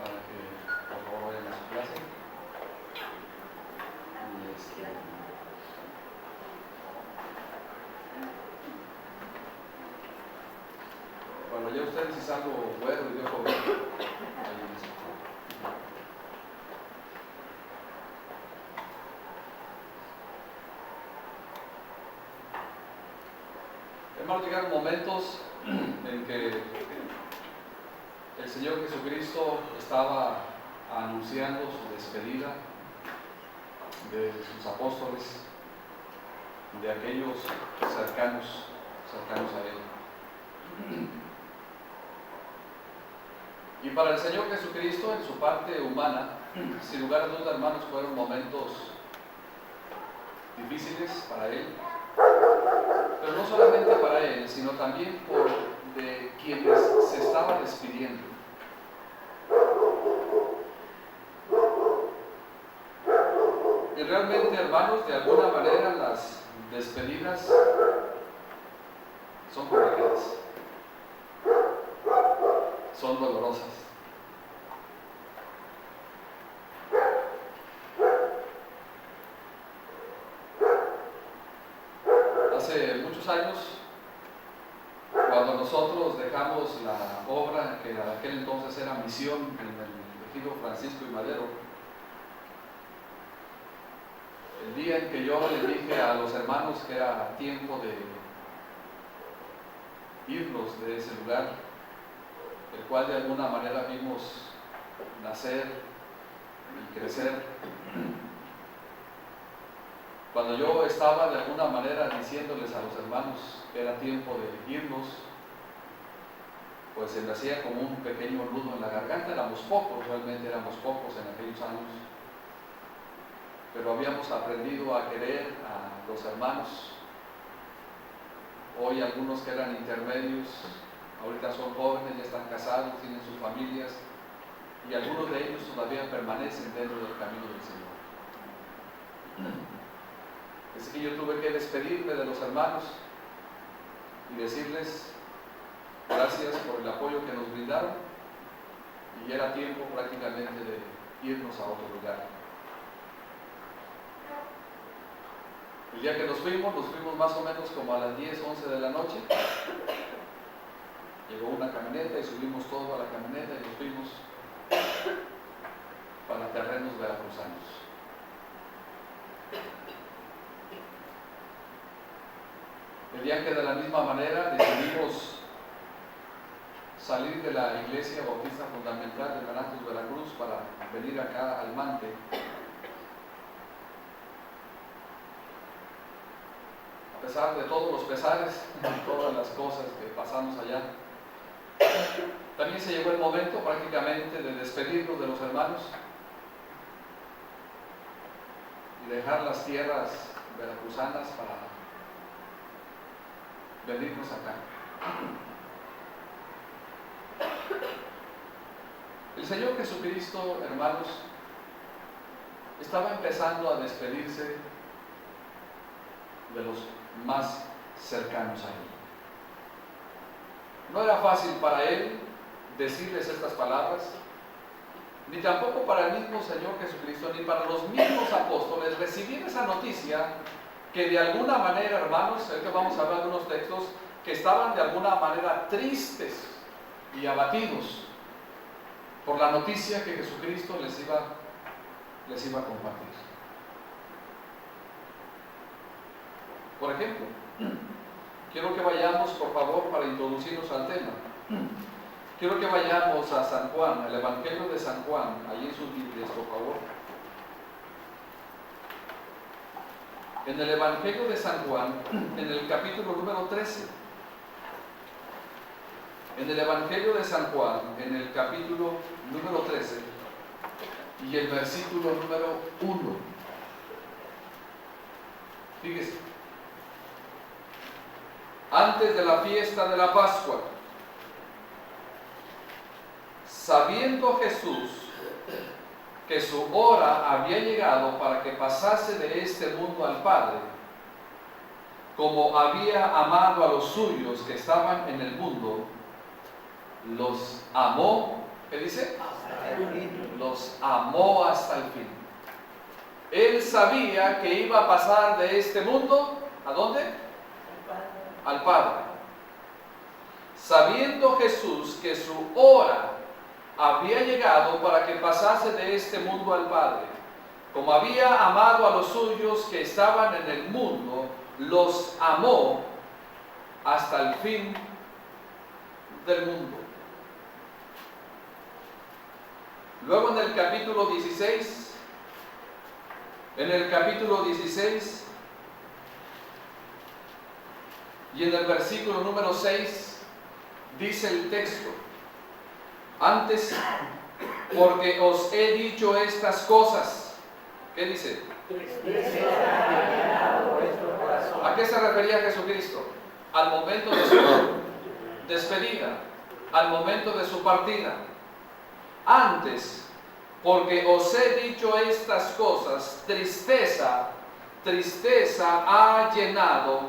para que por favor vayan a su clase. Bueno, ya ustedes es algo bueno y de ojo verde. Hermanos, llegaron momentos en que el Señor Jesucristo estaba anunciando su despedida de sus apóstoles, de aquellos cercanos a Él. Y para el Señor Jesucristo, en su parte humana, sin lugar a dudas, hermanos, fueron momentos difíciles para Él, pero no solamente para Él, sino también por de quienes se estaba despidiendo. Y realmente, hermanos, de alguna manera las despedidas son complicadas, son dolorosas. Hace muchos años, cuando nosotros dejamos la obra que en aquel entonces era misión en el ejido Francisco y Madero, el día en que yo les dije a los hermanos que era tiempo de irnos de ese lugar, el cual de alguna manera vimos nacer y crecer, cuando yo estaba de alguna manera diciéndoles a los hermanos que era tiempo de irnos, pues se me hacía como un pequeño nudo en la garganta. Éramos pocos, realmente éramos pocos en aquellos años, pero habíamos aprendido a querer a los hermanos. Hoy algunos que eran intermedios, ahorita son jóvenes, ya están casados, tienen sus familias, y algunos de ellos todavía permanecen dentro del camino del Señor. Es que yo tuve que despedirme de los hermanos y decirles gracias por el apoyo que nos brindaron, y ya era tiempo prácticamente de irnos a otro lugar. El día que nos fuimos más o menos como a las 10, 11 de la noche. Llegó una camioneta y subimos todo a la camioneta y nos fuimos para terrenos veracruzanos. El día que de la misma manera decidimos salir de la Iglesia Bautista Fundamental de Guanatos, Veracruz, para venir acá al Mante, a pesar de todos los pesares, todas las cosas que pasamos allá, también se llegó el momento prácticamente de despedirnos de los hermanos y dejar las tierras veracruzanas para venirnos acá. El Señor Jesucristo, hermanos, estaba empezando a despedirse de los más cercanos a Él. No era fácil para Él decirles estas palabras, ni tampoco para el mismo Señor Jesucristo, ni para los mismos apóstoles recibir esa noticia que de alguna manera, hermanos, es que vamos a hablar de unos textos que estaban de alguna manera tristes y abatidos por la noticia que Jesucristo les iba a compartir. Por ejemplo, quiero que vayamos, por favor, para introducirnos al tema. Quiero que vayamos a San Juan, el Evangelio de San Juan, allí en sus Biblias, por favor. En el Evangelio de San Juan, en el capítulo número 13. En el Evangelio de San Juan, en el capítulo número 13 y el versículo número 1. Fíjese. Antes de la fiesta de la Pascua, sabiendo Jesús que su hora había llegado para que pasase de este mundo al Padre, como había amado a los suyos que estaban en el mundo, los amó ¿qué dice? Hasta el fin. Los amó hasta el fin. Él sabía que iba a pasar de este mundo, ¿a dónde? Al Padre. Sabiendo Jesús que su hora había llegado para que pasase de este mundo al Padre, como había amado a los suyos que estaban en el mundo, los amó hasta el fin del mundo. Luego en el capítulo 16, y en el versículo número 6, dice el texto: antes, porque os he dicho estas cosas. ¿Qué dice? ¿A qué se refería Jesucristo? Al momento de su despedida, al momento de su partida. Antes, porque os he dicho estas cosas, tristeza ha llenado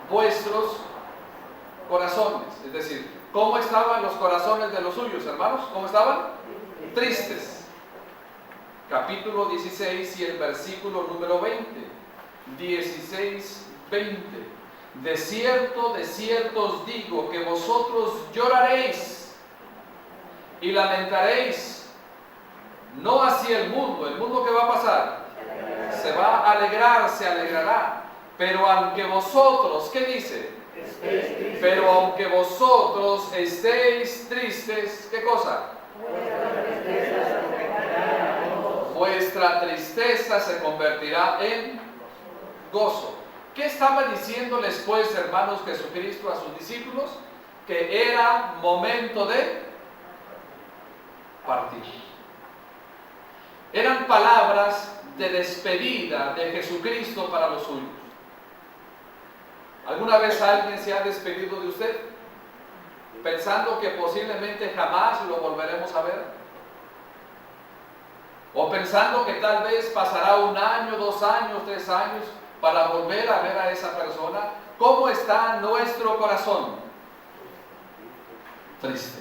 vuestros corazones. Es decir, ¿cómo estaban los corazones de los suyos, hermanos? ¿Cómo estaban? Tristes. Capítulo 16 y el versículo número 20. 16, 20. De cierto os digo que vosotros lloraréis y lamentaréis. No así el mundo ¿qué va a pasar? Se va a alegrar, se alegrará. Pero aunque vosotros, ¿qué dice? Pero aunque vosotros estéis tristes, ¿qué cosa? Vuestra tristeza se convertirá en gozo. ¿Qué estaba diciéndoles pues, hermanos, Jesucristo a sus discípulos? Que era momento de partir. Eran palabras de despedida de Jesucristo para los suyos. ¿Alguna vez alguien se ha despedido de usted? Pensando que posiblemente jamás lo volveremos a ver. O pensando que tal vez pasará 1 año, 2 años, 3 años para volver a ver a esa persona. ¿Cómo está nuestro corazón? Triste.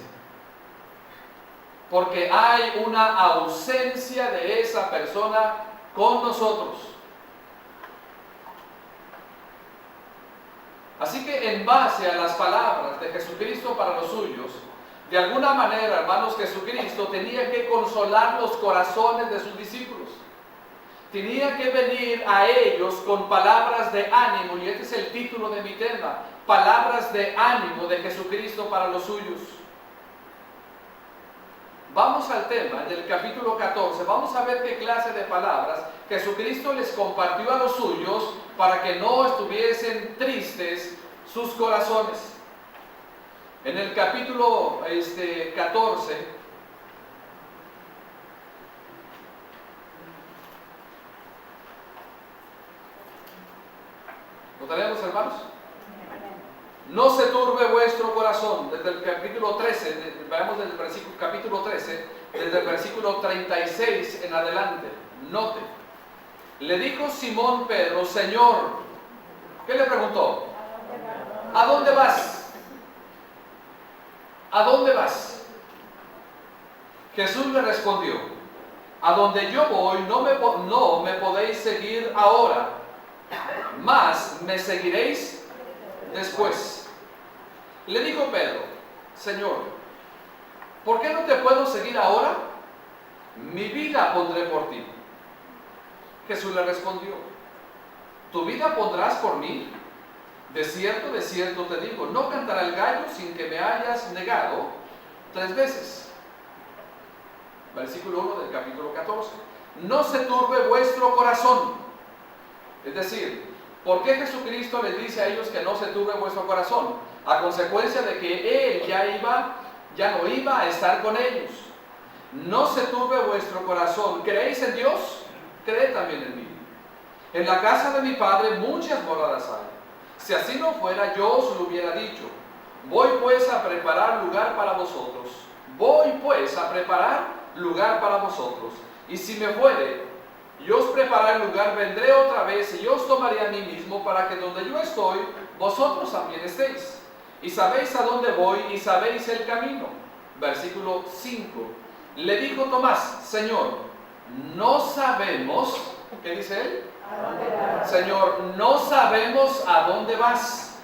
Porque hay una ausencia de esa persona con nosotros. Así que en base a las palabras de Jesucristo para los suyos, de alguna manera, hermanos, Jesucristo tenía que consolar los corazones de sus discípulos. Tenía que venir a ellos con palabras de ánimo, y este es el título de mi tema: palabras de ánimo de Jesucristo para los suyos. Vamos al tema, en el capítulo 14, vamos a ver qué clase de palabras Jesucristo les compartió a los suyos para que no estuviesen tristes sus corazones. En el capítulo 14, ¿lo tenemos, hermanos? No se turbe vuestro corazón. Desde el capítulo 13, veamos desde el versículo, capítulo 13, desde el versículo 36 en adelante. Note. Le dijo Simón Pedro: Señor, ¿qué le preguntó? ¿A dónde vas? ¿A dónde vas? Jesús le respondió: a donde yo voy no me podéis seguir ahora, mas me seguiréis después. Le dijo Pedro: Señor, ¿por qué no te puedo seguir ahora? Mi vida pondré por ti. Jesús le respondió: ¿tu vida pondrás por mí? De cierto te digo, no cantará el gallo sin que me hayas negado 3 veces. Versículo 1 del capítulo 14. No se turbe vuestro corazón. Es decir, ¿por qué Jesucristo les dice a ellos que no se turbe vuestro corazón? A consecuencia de que Él ya no iba a estar con ellos. No se turbe vuestro corazón. ¿Creéis en Dios? Creed también en mí. En la casa de mi Padre muchas moradas hay. Si así no fuera, yo os lo hubiera dicho. Voy pues a preparar lugar para vosotros. Y si me fuere, y os prepararé lugar, vendré otra vez y os tomaré a mí mismo, para que donde yo estoy, vosotros también estéis. Y sabéis a dónde voy y sabéis el camino. Versículo 5. Le dijo Tomás: Señor, no sabemos, ¿qué dice él? Señor, no sabemos a dónde vas.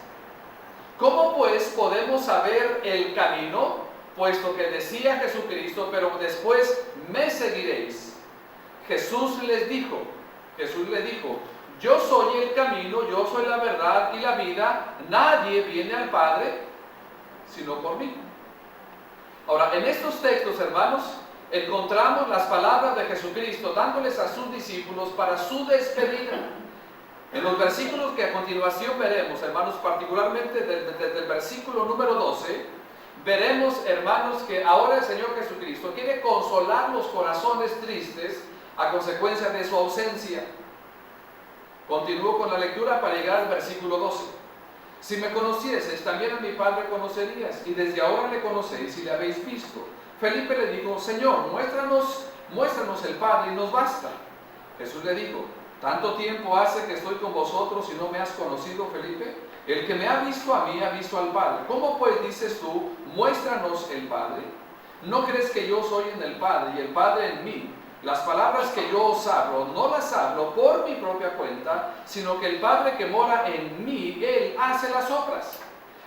¿Cómo pues podemos saber el camino? Puesto que decía Jesucristo: pero después me seguiréis. Jesús le dijo, yo soy el camino, yo soy la verdad y la vida. Nadie viene al Padre sino por mí. Ahora, en estos textos, hermanos, encontramos las palabras de Jesucristo dándoles a sus discípulos para su despedida. En los versículos que a continuación veremos, hermanos, particularmente desde el versículo número 12, veremos, hermanos, que ahora el Señor Jesucristo quiere consolar los corazones tristes a consecuencia de su ausencia. Continúo con la lectura para llegar al versículo 12. Si me conocieses, también a mi Padre conocerías, y desde ahora le conocéis y le habéis visto. Felipe le dijo: Señor, muéstranos el Padre y nos basta. Jesús le dijo: ¿tanto tiempo hace que estoy con vosotros y no me has conocido, Felipe? El que me ha visto a mí ha visto al Padre. ¿Cómo pues dices tú: muéstranos el Padre? ¿No crees que yo soy en el Padre y el Padre en mí? Las palabras que yo os hablo, no las hablo por mi propia cuenta, sino que el Padre que mora en mí, Él hace las obras.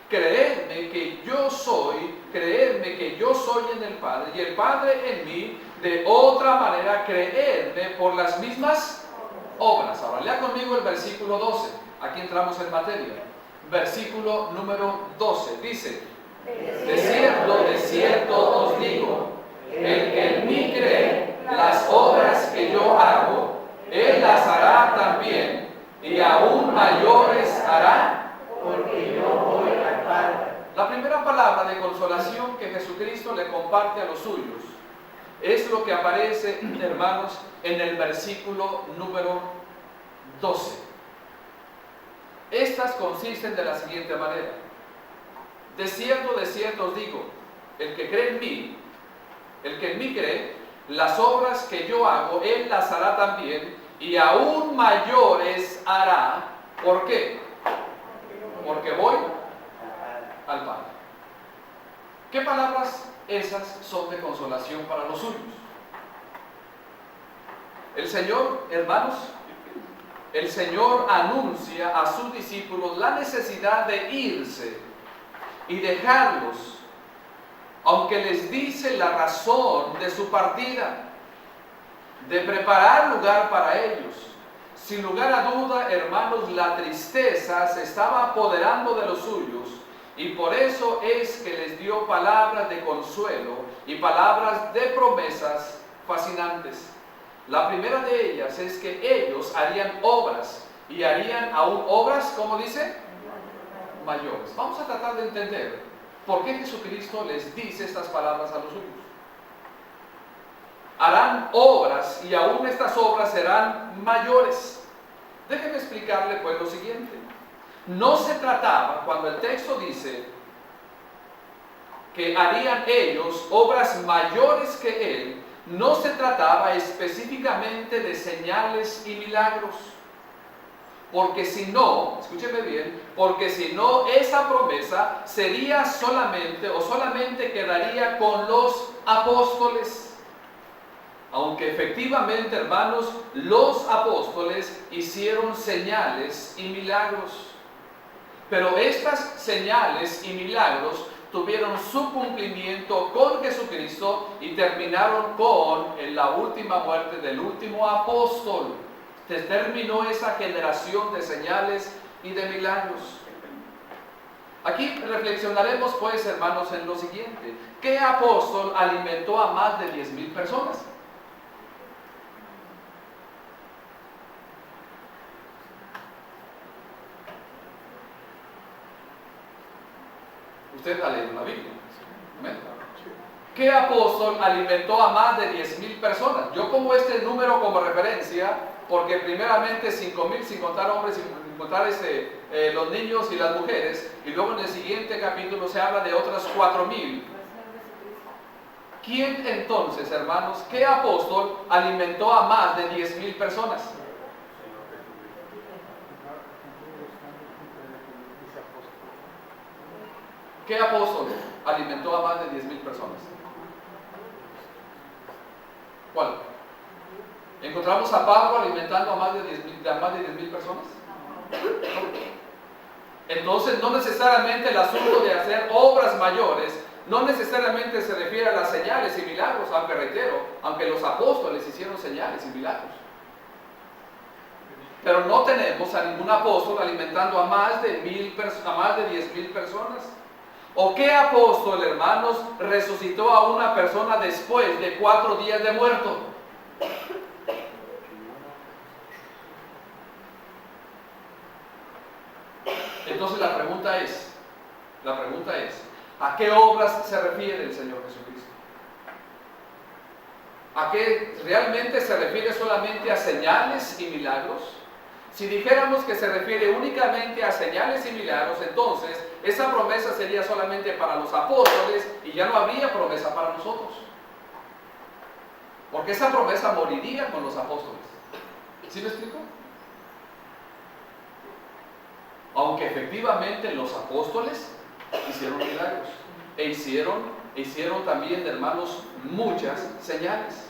Creedme que yo soy en el Padre y el Padre en mí. De otra manera, creedme por las mismas obras. Ahora, lea conmigo el versículo 12. Aquí entramos en materia. Versículo número 12. Dice: de cierto os digo, el que en mí cree, las obras que yo hago, él las hará también, y aún mayores hará, porque yo voy al Padre. La primera palabra de consolación que Jesucristo le comparte a los suyos es lo que aparece, hermanos, en el versículo número 12. Estas consisten de la siguiente manera: de cierto os digo, el que en mí cree, las obras que yo hago, él las hará también, y aún mayores hará. ¿Por qué? Porque voy al Padre. ¿Qué palabras esas son de consolación para los suyos? El Señor, hermanos, el Señor anuncia a sus discípulos la necesidad de irse y dejarlos, aunque les dice la razón de su partida, de preparar lugar para ellos. Sin lugar a duda, hermanos, la tristeza se estaba apoderando de los suyos, y por eso es que les dio palabras de consuelo y palabras de promesas fascinantes. La primera de ellas es que ellos harían obras, y harían aún obras, ¿cómo dice? Mayores. Vamos a tratar de entender ¿por qué Jesucristo les dice estas palabras a los suyos? Harán obras, y aún estas obras serán mayores. Déjenme explicarle pues lo siguiente. No se trataba, cuando el texto dice que harían ellos obras mayores que Él, no se trataba específicamente de señales y milagros. Porque si no, escúcheme bien, porque si no, esa promesa sería solamente quedaría con los apóstoles. Aunque efectivamente, hermanos, los apóstoles hicieron señales y milagros. Pero estas señales y milagros tuvieron su cumplimiento con Jesucristo y terminaron con la última muerte del último apóstol. Terminó esa generación de señales y de milagros. Aquí reflexionaremos pues, hermanos, en lo siguiente: ¿qué apóstol alimentó a más de 10,000 personas? Usted ha leído la Biblia. ¿Amén? ¿Qué apóstol alimentó a más de 10,000 personas? Yo pongo este número como referencia porque primeramente 5,000 sin contar hombres, sin contar los niños y las mujeres, y luego en el siguiente capítulo se habla de otras 4,000. ¿Quién entonces, hermanos, qué apóstol alimentó a más de 10,000 personas? ¿Qué apóstol alimentó a más de 10,000 personas? ¿Cuál? ¿Encontramos a Pablo alimentando a más de 10,000 personas? Entonces, no necesariamente el asunto de hacer obras mayores, no necesariamente se refiere a las señales y milagros, aunque reitero, aunque los apóstoles hicieron señales y milagros. Pero no tenemos a ningún apóstol alimentando a más de 10,000 personas. ¿O qué apóstol, hermanos, resucitó a una persona después de 4 días de muerto? Entonces la pregunta es, ¿a qué obras se refiere el Señor Jesucristo? ¿A qué realmente se refiere solamente a señales y milagros? Si dijéramos que se refiere únicamente a señales y milagros, entonces esa promesa sería solamente para los apóstoles y ya no habría promesa para nosotros. Porque esa promesa moriría con los apóstoles. ¿Sí me explico? Aunque efectivamente los apóstoles hicieron milagros e hicieron también, hermanos, muchas señales.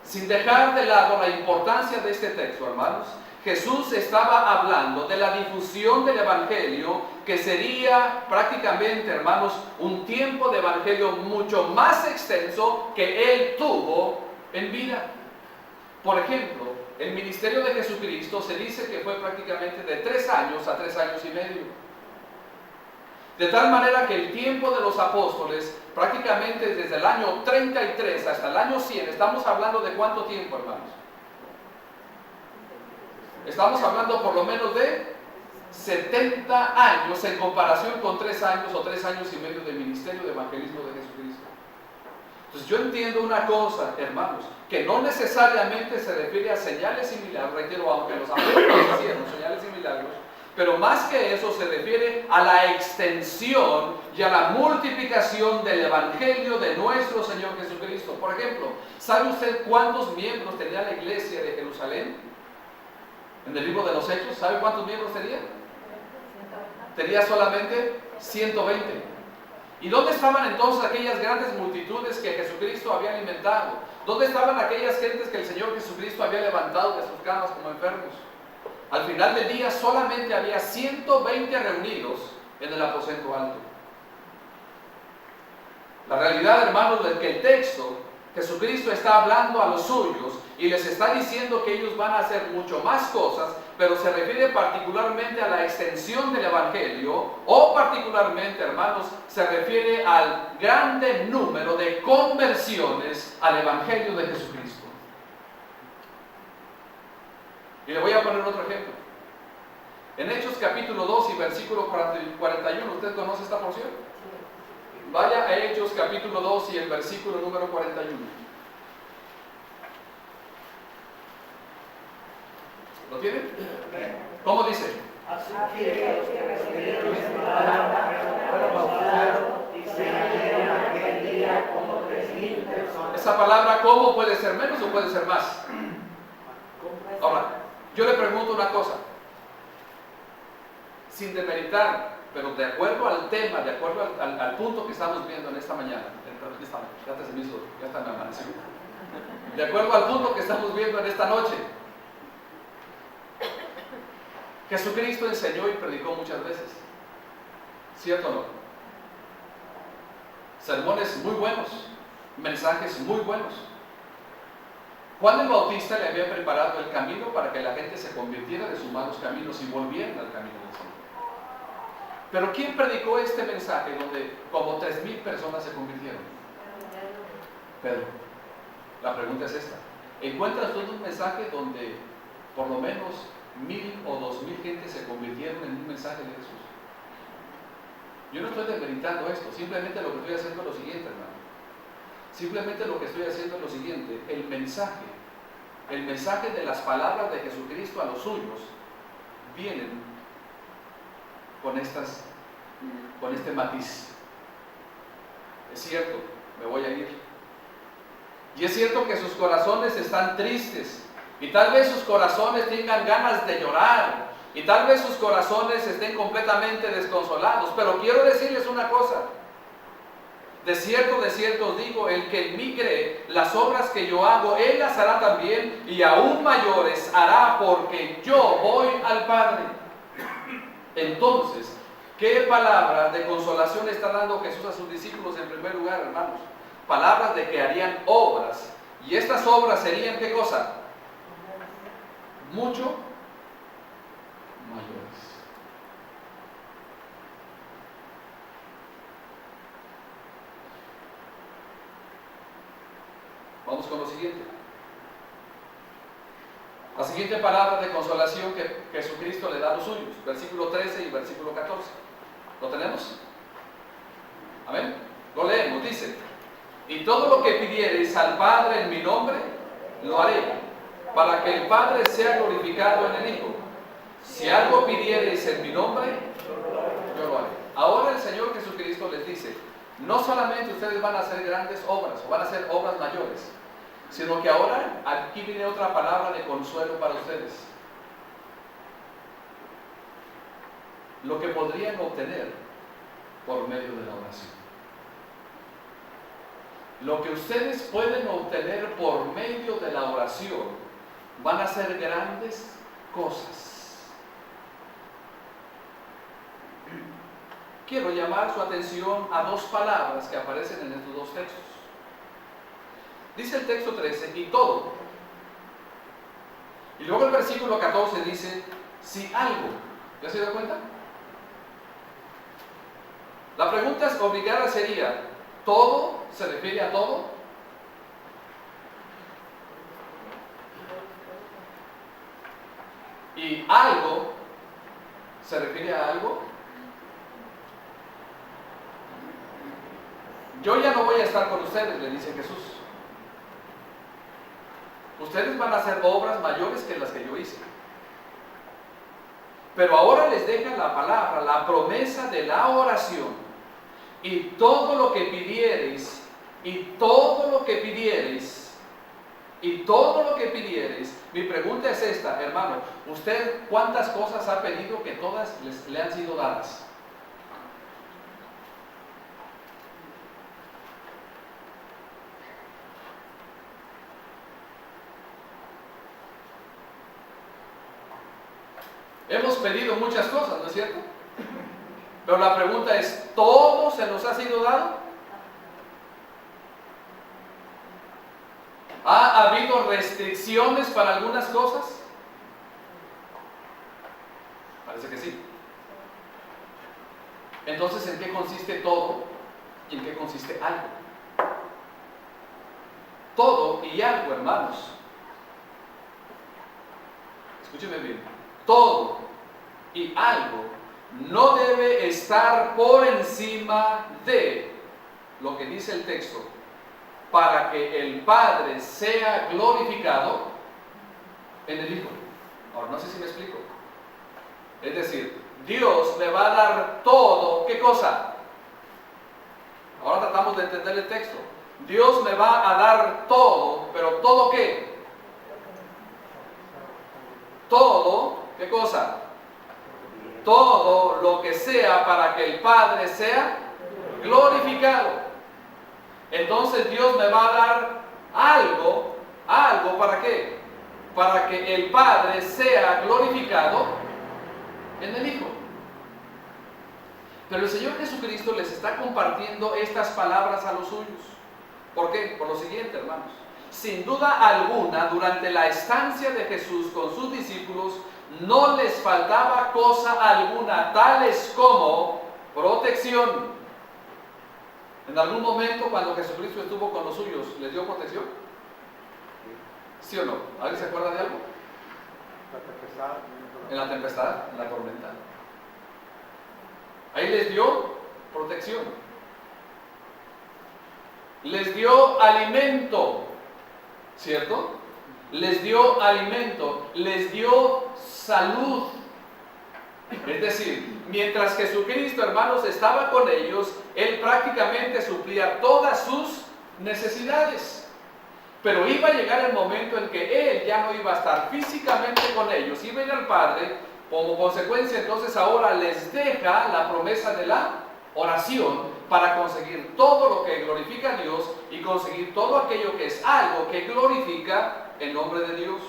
Sin dejar de lado la importancia de este texto, hermanos, Jesús estaba hablando de la difusión del Evangelio, que sería prácticamente, hermanos, un tiempo de Evangelio mucho más extenso que Él tuvo en vida. Por ejemplo, el ministerio de Jesucristo se dice que fue prácticamente de 3 años a 3 años y medio. De tal manera que el tiempo de los apóstoles, prácticamente desde el año 33 hasta el año 100, estamos hablando de ¿cuánto tiempo, hermanos? Estamos hablando por lo menos de 70 años en comparación con 3 años o 3 años y medio de ministerio de evangelismo de Jesucristo. Entonces yo entiendo una cosa, hermanos, que no necesariamente se refiere a señales y milagros, reitero, aunque los apóstoles hicieron señales y milagros, pero más que eso se refiere a la extensión y a la multiplicación del Evangelio de nuestro Señor Jesucristo. Por ejemplo, ¿sabe usted cuántos miembros tenía la iglesia de Jerusalén? En el libro de los Hechos, ¿sabe cuántos miembros tenía? Tenía solamente 120. ¿Y dónde estaban entonces aquellas grandes multitudes que Jesucristo había alimentado? ¿Dónde estaban aquellas gentes que el Señor Jesucristo había levantado de sus camas como enfermos? Al final del día solamente había 120 reunidos en el aposento alto. La realidad, hermanos, es que el texto, Jesucristo está hablando a los suyos y les está diciendo que ellos van a hacer mucho más cosas, pero se refiere particularmente a la extensión del Evangelio, o particularmente, hermanos, se refiere al grande número de conversiones al Evangelio de Jesucristo. Y le voy a poner otro ejemplo. En Hechos capítulo 2 y versículo 41, ¿usted conoce esta porción? Vaya a Hechos capítulo 2 y el versículo número 41. ¿Lo tienen? ¿Cómo dice? Así que los que recibieron esta palabra fueron bautizados y se añadieron aquel día como 3,000 personas. Esa palabra ¿cómo puede ser menos o puede ser más? Ahora, yo le pregunto una cosa, sin demeritar, pero de acuerdo al tema, de acuerdo al punto que estamos viendo en esta mañana, ya está me amaneció. De acuerdo al punto que estamos viendo en esta noche, Jesucristo enseñó y predicó muchas veces, ¿cierto o no? Sermones muy buenos, mensajes muy buenos. Juan el Bautista le había preparado el camino para que la gente se convirtiera de sus malos caminos y volvieran al camino del Señor. Pero ¿quién predicó este mensaje donde como 3,000 personas se convirtieron? Pedro. La pregunta es esta. ¿Encuentra usted un mensaje donde por lo menos 1,000 o 2,000 gente se convirtieron en un mensaje de Jesús? Yo no estoy demeritando esto, simplemente lo que estoy haciendo es lo siguiente, hermano. Simplemente lo que estoy haciendo es lo siguiente, el mensaje de las palabras de Jesucristo a los suyos vienen con este matiz. Es cierto, me voy a ir. Y es cierto que sus corazones están tristes y tal vez sus corazones tengan ganas de llorar y tal vez sus corazones estén completamente desconsolados, pero quiero decirles una cosa. de cierto os digo, el que en mí cree, las obras que yo hago, él las hará también, y aún mayores hará, porque yo voy al Padre. Entonces, ¿qué palabra de consolación está dando Jesús a sus discípulos en primer lugar, hermanos? Palabras de que harían obras. Y estas obras serían, ¿qué cosa? Mucho mayores. Vamos con lo siguiente. La siguiente palabra de consolación que Jesucristo le da a los suyos, versículo 13 y versículo 14. ¿Lo tenemos? Amén. Lo leemos, dice: y todo lo que pidiereis al Padre en mi nombre, lo haré, para que el Padre sea glorificado en el Hijo. Si algo pidiereis en mi nombre, yo lo haré. Ahora el Señor Jesucristo les dice, no solamente ustedes van a hacer grandes obras, o van a hacer obras mayores, sino que ahora aquí viene otra palabra de consuelo para ustedes. Lo que podrían obtener por medio de la oración. Lo que ustedes pueden obtener por medio de la oración van a ser grandes cosas. Quiero llamar su atención a dos palabras que aparecen en estos dos textos. Dice el texto 13, y todo. Y luego el versículo 14 dice, si algo. ¿Ya se dio cuenta? La pregunta obligada sería, ¿todo se refiere a todo? ¿Y algo se refiere a algo? Yo ya no voy a estar con ustedes, le dice Jesús. Ustedes van a hacer obras mayores que las que yo hice. Pero ahora les deja la palabra, la promesa de la oración. Y todo lo que pidiereis, mi pregunta es esta, hermano, ¿usted cuántas cosas ha pedido que todas le han sido dadas? Hemos pedido muchas cosas, ¿no es cierto? Pero la pregunta es, ¿todo se nos ha sido dado? ¿Ha habido restricciones para algunas cosas? Parece que sí. Entonces, ¿en qué consiste todo y en qué consiste algo? Todo y algo, hermanos. Escúcheme bien. Todo y algo no debe estar por encima de lo que dice el texto, para que el Padre sea glorificado en el Hijo. Ahora, no sé si me explico. Es decir, Dios le va a dar todo, ¿qué cosa? Ahora tratamos de entender el texto. Dios me va a dar todo, pero ¿todo qué? Todo, ¿qué cosa? Todo lo que sea para que el Padre sea glorificado. Entonces Dios me va a dar algo, ¿para qué? Para que el Padre sea glorificado en el Hijo. Pero el Señor Jesucristo les está compartiendo estas palabras a los suyos. ¿Por qué? Por lo siguiente, hermanos. Sin duda alguna, durante la estancia de Jesús con sus discípulos, no les faltaba cosa alguna, tales como protección. ¿En algún momento cuando Jesucristo estuvo con los suyos, les dio protección? ¿Sí o no? ¿Alguien se acuerda de algo? En la tempestad, en la tormenta. Ahí les dio protección. Les dio alimento, ¿cierto? Les dio alimento, les dio salud. Es decir, mientras Jesucristo, hermanos, estaba con ellos, Él prácticamente suplía todas sus necesidades. Pero iba a llegar el momento en que Él ya no iba a estar físicamente con ellos, iba a ir al Padre. Como consecuencia, entonces ahora les deja la promesa de la oración para conseguir todo lo que glorifica a Dios y conseguir todo aquello que es algo que glorifica el nombre de Dios.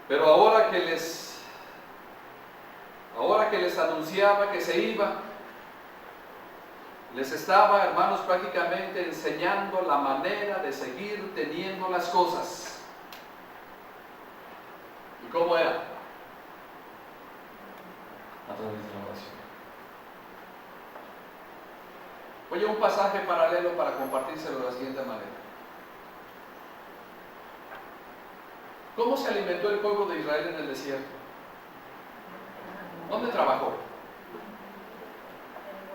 Pero ahora que les anunciaba que se iba, les estaba, hermanos, prácticamente enseñando la manera de seguir teniendo las cosas. ¿Y cómo era? A través de la oración. Oye, un pasaje paralelo para compartírselo de la siguiente manera. ¿Cómo se alimentó el pueblo de Israel en el desierto? ¿Dónde trabajó?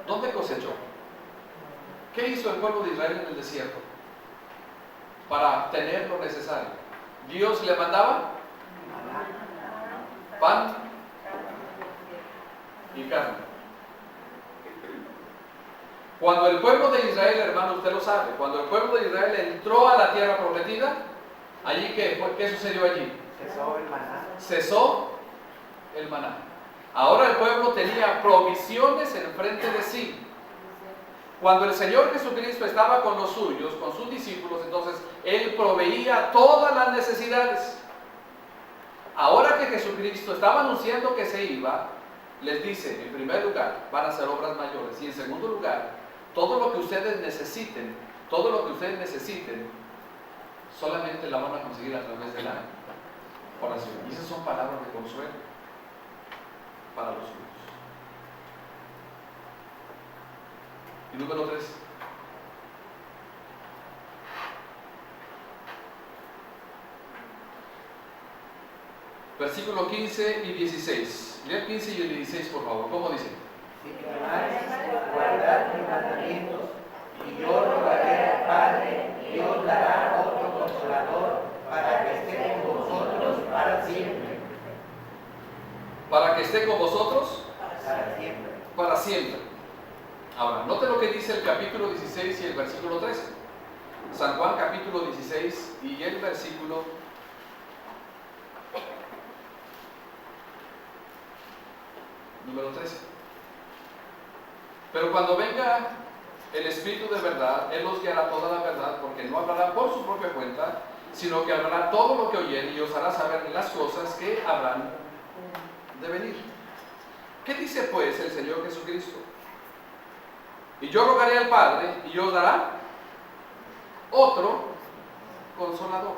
¿Dónde cosechó? ¿Qué hizo el pueblo de Israel en el desierto para tener lo necesario? Dios le mandaba pan y carne. Cuando el pueblo de Israel, hermano, usted lo sabe, cuando el pueblo de Israel entró a la tierra prometida, allí ¿qué sucedió allí? Cesó el maná. Cesó el maná. Ahora el pueblo tenía provisiones enfrente de sí. Cuando el Señor Jesucristo estaba con los suyos, con sus discípulos, entonces Él proveía todas las necesidades. Ahora que Jesucristo estaba anunciando que se iba, les dice, en primer lugar, van a hacer obras mayores. Y en segundo lugar, todo lo que ustedes necesiten, solamente la van a conseguir a través de la oración. Y esas son palabras de consuelo para los suyos. Y número 3. Versículo 15 y 16. Lea el 15 y el 16, por favor. ¿Cómo dice? Si clamáis, guardad mis mandamientos, y yo rogaré al Padre, y os dará otro consolador, para que esté con vosotros para siempre. Para que esté con vosotros Para siempre. para siempre. Ahora, note lo que dice el capítulo 16 y el versículo 13. San Juan capítulo 16 y el versículo número 13. Pero cuando venga el Espíritu de verdad, Él os guiará toda la verdad, porque no hablará por su propia cuenta, sino que hablará todo lo que oyere y os hará saber las cosas que habrán de venir. ¿Qué dice pues el Señor Jesucristo? Y yo rogaré al Padre y os dará otro consolador.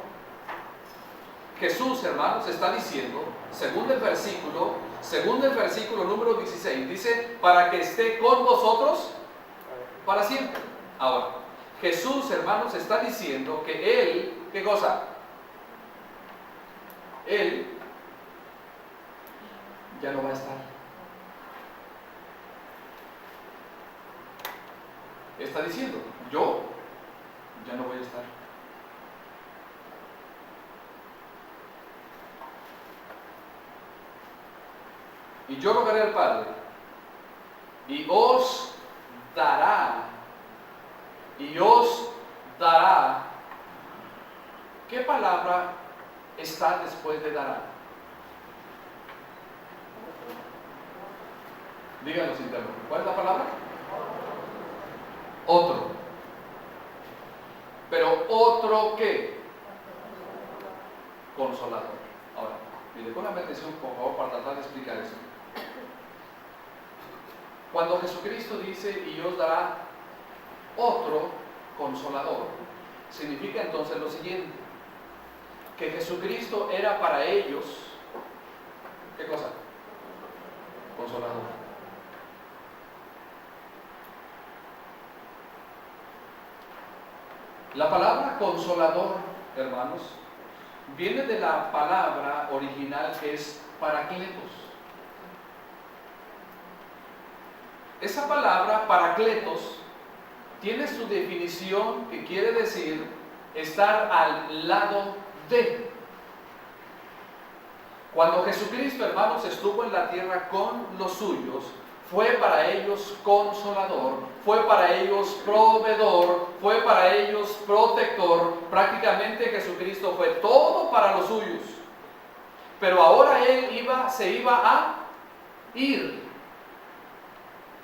Jesús, hermanos, está diciendo, según el versículo número 16, dice, para que esté con vosotros para siempre. Ahora, Jesús, hermanos, está diciendo que Él, ¿qué cosa? Él ya no va a estar. Está diciendo, yo ya no voy a estar. Y yo rogaré al Padre, y os dará, ¿qué palabra está después de dará? Díganos interno, ¿cuál es la palabra? Otro. Pero ¿otro qué? Consolador. Ahora, mire, póngame atención por favor para tratar de explicar eso. Cuando Jesucristo dice y os dará otro consolador, significa entonces lo siguiente, que Jesucristo era para ellos, ¿qué cosa? Consolador. La palabra consolador, hermanos, viene de la palabra original que es paracletos. Esa palabra paracletos tiene su definición que quiere decir estar al lado de. Cuando Jesucristo, hermanos, estuvo en la tierra con los suyos, fue para ellos consolador, fue para ellos proveedor, fue para ellos protector. Prácticamente Jesucristo fue todo para los suyos. pero ahora Él se iba a ir.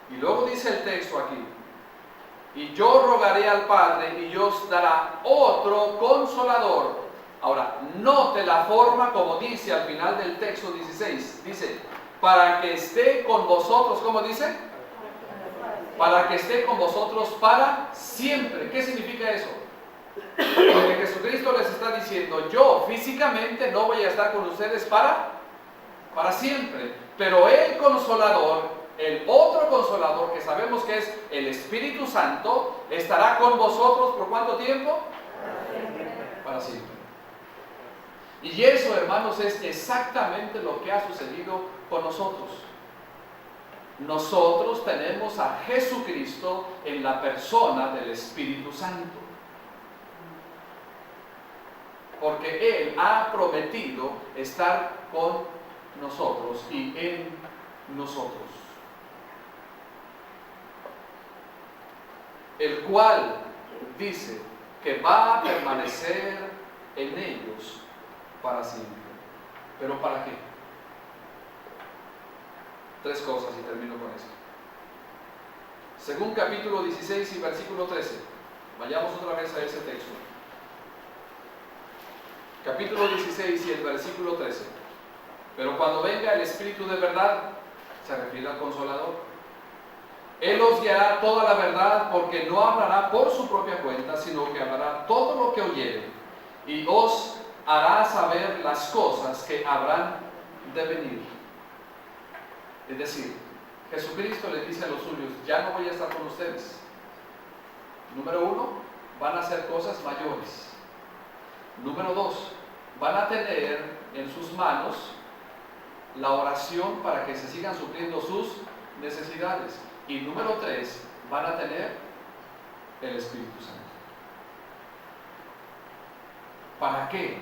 Y luego dice el texto aquí, y yo rogaré al Padre y os dará otro consolador. Ahora, note la forma como dice al final del texto 16. Dice, para que esté con vosotros, ¿cómo dice? Para que esté con vosotros para siempre. ¿Qué significa eso? Porque Jesucristo les está diciendo, yo físicamente no voy a estar con ustedes para siempre. Pero el consolador, el otro consolador que sabemos que es el Espíritu Santo, estará con vosotros ¿por cuánto tiempo? Para siempre. Y eso, hermanos, es exactamente lo que ha sucedido con nosotros. Nosotros tenemos a Jesucristo en la persona del Espíritu Santo. Porque Él ha prometido estar con nosotros y en nosotros. El cual dice que va a permanecer en ellos para siempre. ¿Pero para qué? Tres cosas y termino con esto. Según capítulo 16 y versículo 13. Vayamos otra vez a ese texto. Capítulo 16 y el versículo 13. Pero cuando venga el Espíritu de verdad, se refiere al Consolador, Él os guiará toda la verdad, porque no hablará por su propia cuenta, sino que hablará todo lo que oyere, y os hará saber las cosas que habrán de venir. Es decir, Jesucristo les dice a los suyos, ya no voy a estar con ustedes. Número uno, van a hacer cosas mayores. Número dos, van a tener en sus manos la oración para que se sigan supliendo sus necesidades. Y número tres, van a tener el Espíritu Santo. ¿Para qué?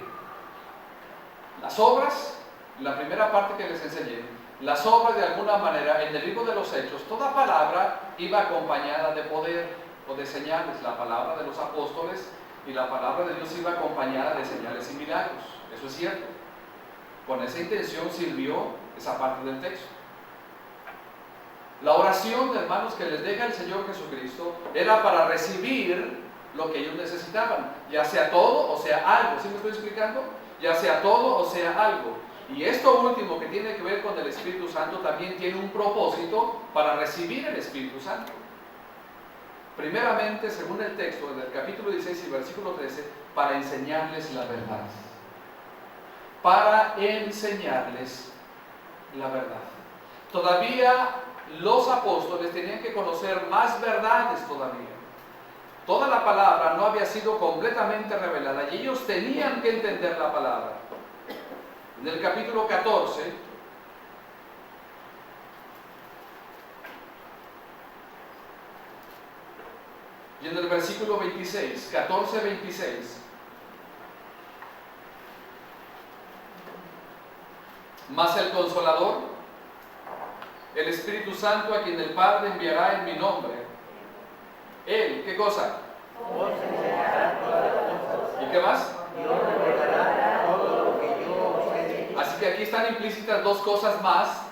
Las obras, la primera parte que les enseñé, las obras de alguna manera, en el libro de los Hechos, toda palabra iba acompañada de poder o de señales. La palabra de los apóstoles y la palabra de Dios iba acompañada de señales y milagros. Eso es cierto. Con esa intención sirvió esa parte del texto. La oración, hermanos, que les deja el Señor Jesucristo era para recibir lo que ellos necesitaban, ya sea todo o sea algo. ¿Sí me estoy explicando? Ya sea todo o sea algo. Y esto último que tiene que ver con el Espíritu Santo también tiene un propósito para recibir el Espíritu Santo. Primeramente, según el texto del capítulo 16 y versículo 13, para enseñarles la verdad. Para enseñarles la verdad. Todavía los apóstoles tenían que conocer más verdades todavía. Toda la palabra no había sido completamente revelada y ellos tenían que entender la palabra. En el capítulo 14, y en el versículo 26, 14, 26, mas el Consolador, el Espíritu Santo, a quien el Padre enviará en mi nombre, Él, ¿qué cosa? Os enseñará todas las cosas. ¿Y qué más? Y os recordará todo lo que yo os he dicho. Así que aquí están implícitas dos cosas más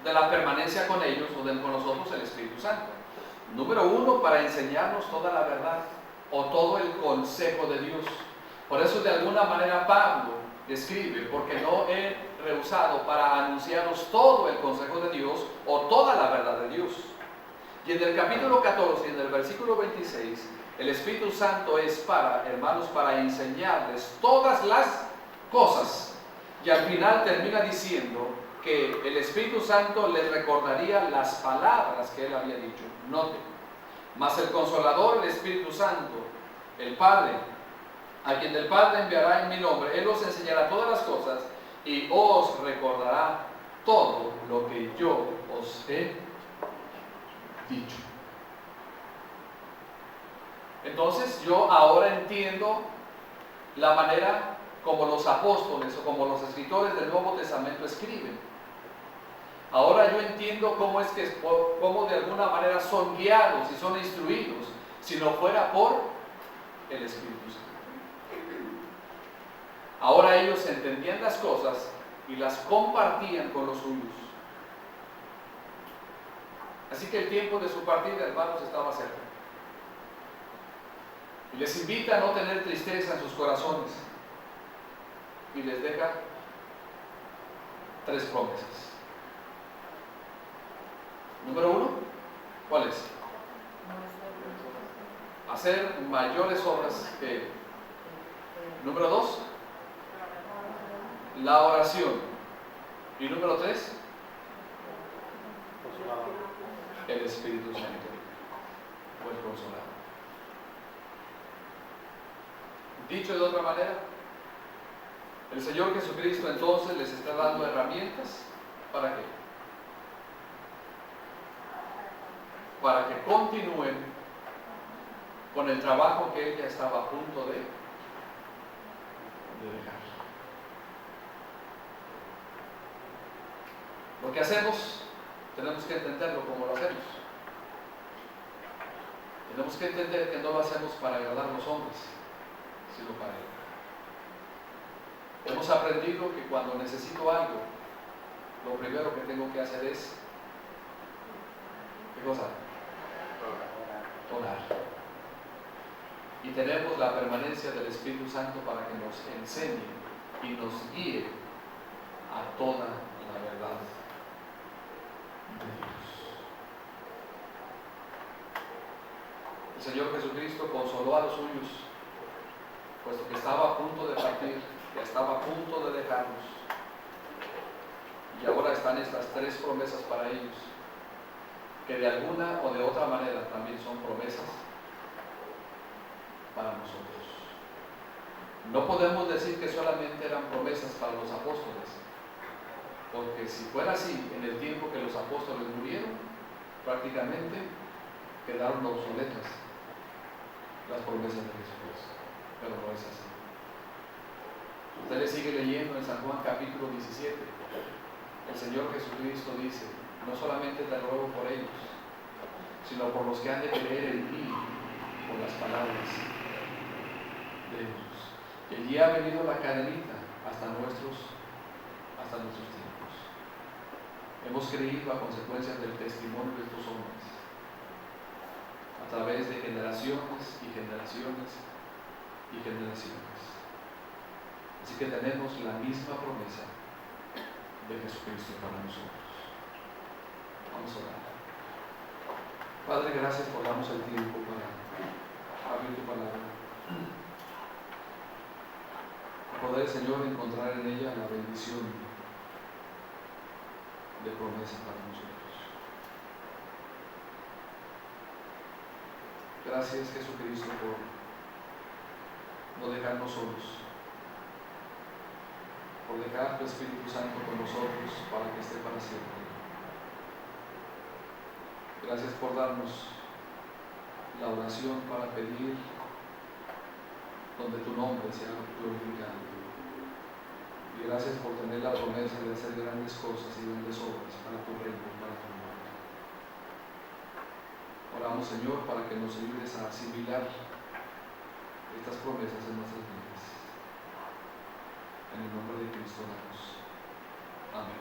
de la permanencia con ellos o con nosotros, el Espíritu Santo. Número uno, para enseñarnos toda la verdad o todo el consejo de Dios. Por eso de alguna manera Pablo escribe, porque no he rehusado para anunciaros todo el consejo de Dios o toda la verdad de Dios. Y en el capítulo 14 y en el versículo 26, el Espíritu Santo es para, hermanos, para enseñarles todas las cosas. Y al final termina diciendo que el Espíritu Santo les recordaría las palabras que Él había dicho. Note, mas el Consolador, el Espíritu Santo, el Padre, a quien el Padre enviará en mi nombre, Él os enseñará todas las cosas y os recordará todo lo que yo os he dicho. Entonces yo ahora entiendo la manera como los apóstoles o como los escritores del Nuevo Testamento escriben. Ahora yo entiendo cómo de alguna manera son guiados y son instruidos, si no fuera por el Espíritu Santo. Ahora ellos entendían las cosas y las compartían con los suyos. Así que el tiempo de su partida, hermanos, estaba cerca. Y les invita a no tener tristeza en sus corazones. Y les deja 3 promesas. Número 1, ¿cuál es? Hacer mayores obras que Él. Número 2, la oración. Y número 3, el Espíritu Santo o el Consolador. Dicho de otra manera, el Señor Jesucristo entonces les está dando herramientas. ¿Para qué? Para que continúen con el trabajo que Él ya estaba a punto de dejar. Lo que hacemos, tenemos que entenderlo como lo hacemos. Tenemos que entender que no lo hacemos para agradar a los hombres, sino para Él. Hemos aprendido que cuando necesito algo, lo primero que tengo que hacer es, ¿qué cosa? Orar. Y tenemos la permanencia del Espíritu Santo para que nos enseñe y nos guíe a toda la verdad de Dios. El Señor Jesucristo consoló a los suyos, puesto que estaba a punto de partir, que estaba a punto de dejarlos. Y ahora están estas 3 promesas para ellos, que de alguna o de otra manera también son promesas para nosotros. No podemos decir que solamente eran promesas para los apóstoles, porque si fuera así, en el tiempo que los apóstoles murieron, prácticamente quedaron obsoletas las promesas de Jesucristo, pero no es así. Usted le sigue leyendo en San Juan capítulo 17, el Señor Jesucristo dice: no solamente te ruego por ellos, sino por los que han de creer en ti, por las palabras de ellos. Y allí ha venido la cadenita hasta nuestros tiempos. Hemos creído a consecuencia del testimonio de estos hombres, a través de generaciones y generaciones y generaciones. Así que tenemos la misma promesa de Jesucristo para nosotros. Vamos a orar. Padre, gracias por darnos el tiempo para abrir tu palabra. Poder, Señor, encontrar en ella la bendición de promesa para nosotros. Gracias, Jesucristo, por no dejarnos solos, por dejar tu Espíritu Santo con nosotros para que esté para siempre. Gracias por darnos la oración para pedir donde tu nombre sea glorificado. Y gracias por tener la promesa de hacer grandes cosas y grandes obras para tu reino y para tu nombre. Oramos, Señor, para que nos ayudes a asimilar estas promesas en nuestras vidas. En el nombre de Cristo oramos. Amén.